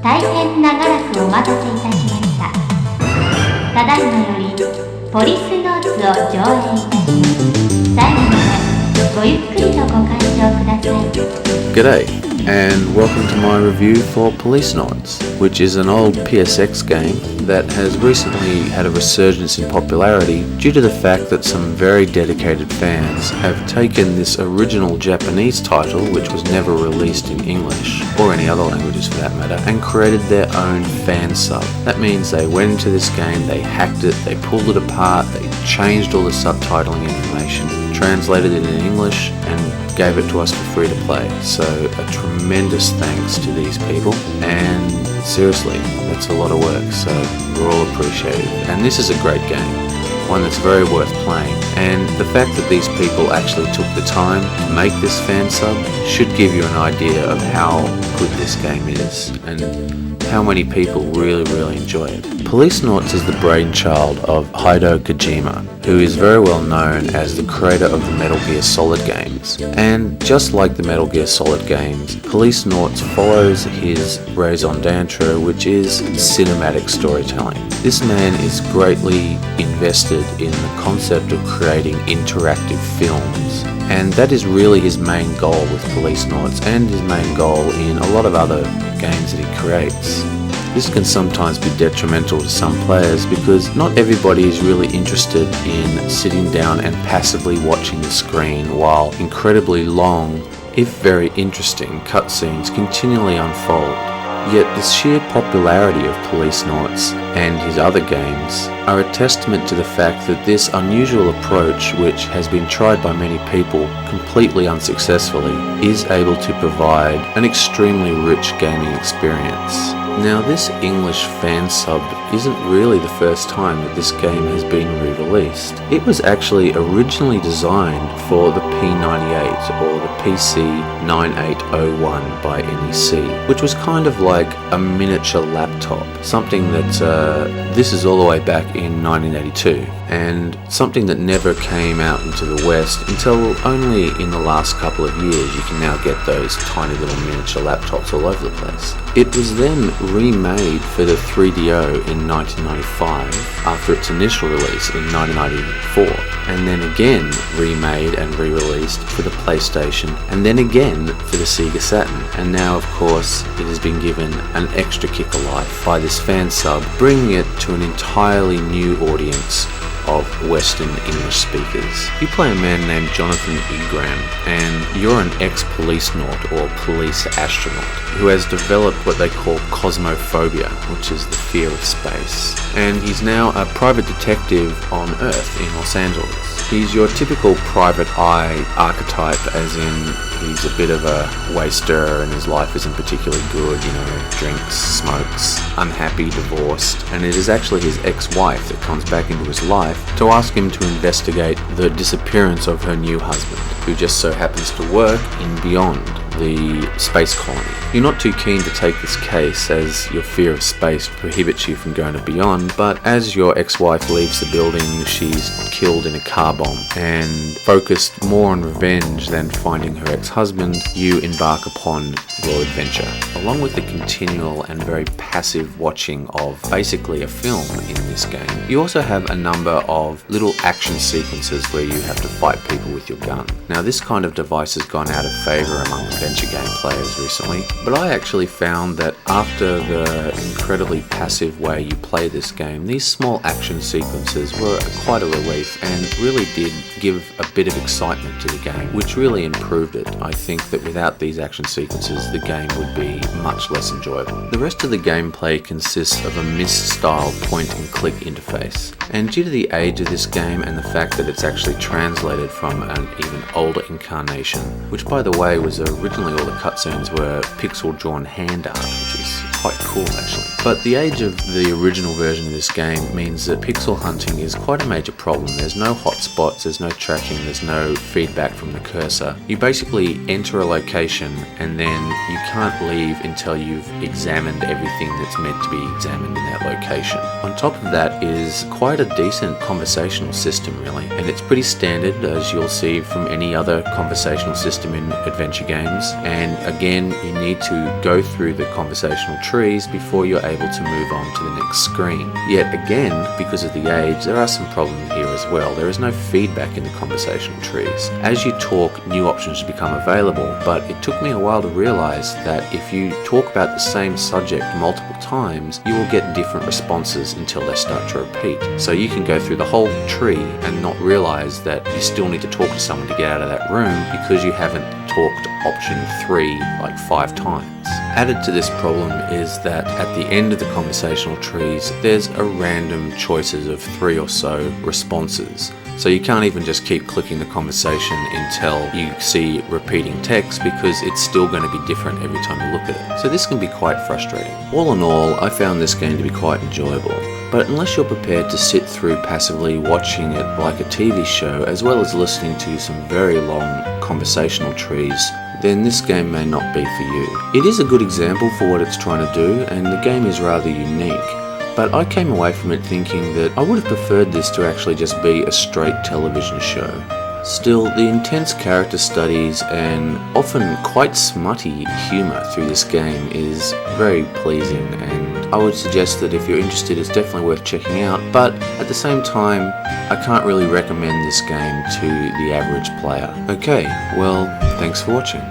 大変長らくお待たせいたしました。ただいまよりポリスノーツを上映いたします。最後までごゆっくりとご鑑賞ください。G'day, and welcome to my review for Policenauts, which is an old PSX game that has recently had a resurgence in popularity due to the fact that some very dedicated fans have taken this original Japanese title, which was never released in English, or any other languages for that matter, and created their own fan sub. That means they went into this game, they hacked it, they pulled it apart, they changed all the subtitling information, translated it in English, and gave it to us for free to play. So a tremendous thanks to these people, and seriously, that's a lot of work, so we're all appreciative. And this is a great game, one that's very worth playing, and the fact that these people actually took the time to make this fan sub should give you an idea of how good this game is and how many people really enjoy it. Policenauts is the brainchild of Hideo Kojima, who is very well known as the creator of the Metal Gear Solid games. And just like the Metal Gear Solid games, Policenauts follows his raison d'etre, which is cinematic storytelling. This man is greatly invested in the concept of creating interactive films, and that is really his main goal with Policenauts and his main goal in a lot of other games that he creates. This can sometimes be detrimental to some players because not everybody is really interested in sitting down and passively watching the screen while incredibly long, if very interesting, cutscenes continually unfold. Yet the sheer popularity of Policenauts and his other games are a testament to the fact that this unusual approach, which has been tried by many people completely unsuccessfully, is able to provide an extremely rich gaming experience. Now, this English fan sub isn't really the first time that this game has been re-released. It was actually originally designed for the P98 or the PC 9801 by NEC, which was kind of like a miniature laptop, something that this is all the way back in 1982, and something that never came out into the West until only in the last couple of years. You can now get those tiny little miniature laptops all over the place. It was then remade for the 3DO in 1995 after its initial release in 1994, and then again remade and re-released for the PlayStation, and then again for the Sega Saturn, and now of course it has been given an extra kick of life by this fan sub, bringing it to an entirely new audience of Western English speakers. You play a man named Jonathan Egram, and you're an ex-policenaut or police astronaut who has developed what they call cosmophobia, which is the fear of space. And he's now a private detective on Earth in Los Angeles. He's your typical private eye archetype, as in he's a bit of a waster and his life isn't particularly good, drinks, smokes, unhappy, divorced, and it is actually his ex-wife that comes back into his life to ask him to investigate the disappearance of her new husband, who just so happens to work in Beyond, the space colony. You're not too keen to take this case as your fear of space prohibits you from going to Beyond, but as your ex-wife leaves the building, she's killed in a car bomb, and focused more on revenge than finding her ex-husband, you embark upon your adventure. Along with the continual and very passive watching of basically a film in this game, you also have a number of little action sequences where you have to fight people with your gun. Now, this kind of device has gone out of favour among adventure game players recently, but I actually found that after the incredibly passive way you play this game, these small action sequences were quite a relief and really did give a bit of excitement to the game, which really improved it. I think that without these action sequences, the game would be much less enjoyable. The rest of the gameplay consists of a Myst-style point-and-click interface, and due to the age of this game and the fact that it's actually translated from an even older incarnation, which by the way was originally all the cutscenes were pixel-drawn hand art, which is quite cool actually. But the age of the original version of this game means that pixel hunting is quite a major problem. There's no hotspots, there's no tracking, there's no feedback from the cursor. You basically enter a location and then you can't leave until you've examined everything that's meant to be examined in that location. On top of that is quite a decent conversational system really, and it's pretty standard as you'll see from any other conversational system in adventure games. And again, you need to go through the conversational trees before you're able to move on to the next screen. Yet again, because of the age, there are some problems here as well. There is no feedback in the conversational trees. As you talk, new options become available, but it took me a while to realize that if you talk about the same subject multiple times, you will get different responses until they start to repeat. So you can go through the whole tree and not realize that you still need to talk to someone to get out of that room because you haven't talked option 3 like 5 times. Added to this problem is that at the end of the conversational trees, there's a random choices of 3 or so responses. So you can't even just keep clicking the conversation until you see repeating text because it's still going to be different every time you look at it. So this can be quite frustrating. All in all, I found this game to be quite enjoyable. But unless you're prepared to sit through passively watching it like a TV show, as well as listening to some very long conversational trees, then this game may not be for you. It is a good example for what it's trying to do, and the game is rather unique. But I came away from it thinking that I would have preferred this to actually just be a straight television show. Still, the intense character studies and often quite smutty humour through this game is very pleasing, and I would suggest that if you're interested, it's definitely worth checking out. But at the same time, I can't really recommend this game to the average player. Okay, well, thanks for watching.